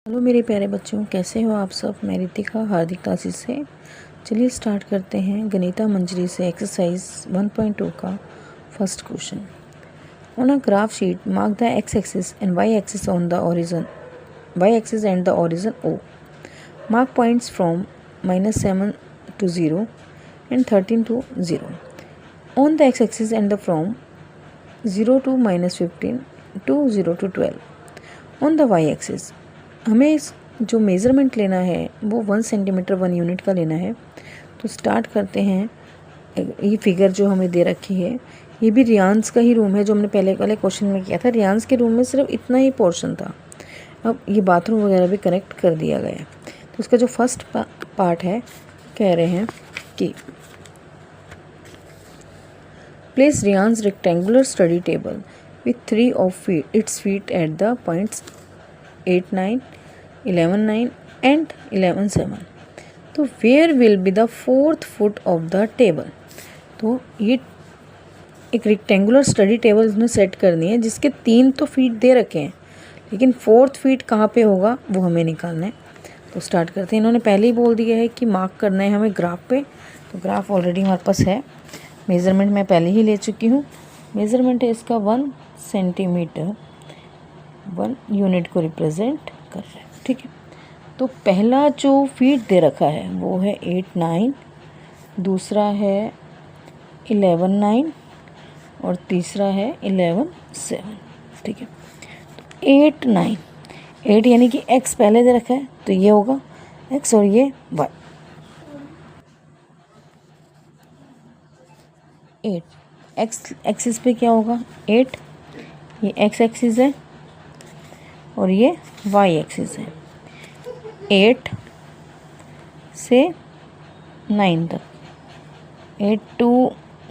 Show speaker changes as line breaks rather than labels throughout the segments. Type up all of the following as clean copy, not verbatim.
Hello मेरे प्यारे बच्चों, कैसे हो आप सब। मैं रितिका हार्दिक क्लासेस से। चलिए स्टार्ट करते हैं गणिता मंजरी से एक्सरसाइज 1.2 का first question. On a graph sheet mark the x axis and y axis on the origin y axis and the origin O. Mark points from -7 to 0 and 13 to 0 on the x axis and the from 0 to -15 to 0 to 12 on the y axis. हमें इस जो measurement लेना है वो 1 centimetre 1 unit का लेना है। तो स्टार्ट करते हैं। ये फिगर जो हमें दे रखी है ये भी रियांस का ही रूम है जो हमने पहले वाले क्वेश्चन में किया था। रियांस के रूम में सिर्फ इतना ही पोर्शन था। अब ये बाथरूम वगैरह भी कनेक्ट कर दिया गया है। तो इसका जो फर्स्ट पार्ट है कह रहे हैं कि प्लेस रियांस rectangular study table with 3 of its feet at the points 8, 9, 11, 9 and 11, 7। तो where will be the 4th foot of the table. तो ये एक रेक्टेंगुलर स्टडी टेबल इसमें सेट करनी है जिसके 3 तो फीट दे रखे हैं, लेकिन 4th फीट कहाँ पे होगा वो हमें निकालना है। तो स्टार्ट करते हैं। इन्होंने पहले ही बोल दिया है कि मार्क करना है हमें ग्राफ पे। तो ग्राफ ऑलरेडी हमारे पास है। मेज़रमेंट मैं पहले ही ले चुकी हूँ। मेज़रमेंट है इसका 1 सेंटीमीटर 1 यूनिट को रिप्रेजेंट कर रहा है। ठीक है। तो पहला जो फीट दे रखा है वो है 8, 9, दूसरा है 11, 9 और तीसरा है 11, 7। ठीक है। तो 8, 9, 8 यानी कि x पहले दे रखा है तो ये होगा x और ये y। 8 x एक्सिस पे क्या होगा 8, ये x एक्सिस है और ये y एक्सिस है। 8 से 9 तक 8 to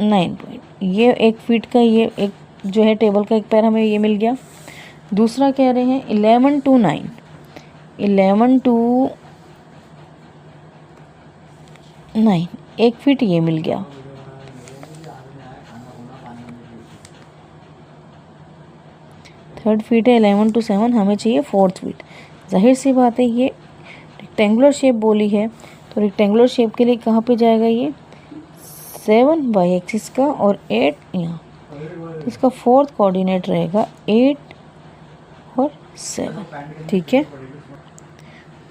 9 पॉइंट, ये 1 फीट का ये एक जो है टेबल का एक पैर हमें ये मिल गया। दूसरा कह रहे हैं 11 to 9, 11 to 9 1 फीट ये मिल गया। थर्ड फीट है 11 to 7, हमें चाहिए 4th फीट। जाहिर सी बात है ये रेक्टेंगुलर शेप बोली है तो रेक्टेंगुलर शेप के लिए कहाँ पे जाएगा ये 7 वाई एक्सिस का और 8 यहाँ। तो इसका 4th कोऑर्डिनेट रहेगा 8 और 7। ठीक है।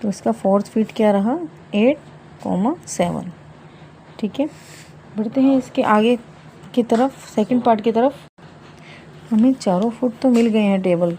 तो इसका 4th फीट क्या रहा 8, 7। ठीक है। बढ़ते हैं इसके आगे की तरफ, सेकंड पार्ट की तरफ। हमें चारों फुट तो मिल गए हैं टेबल।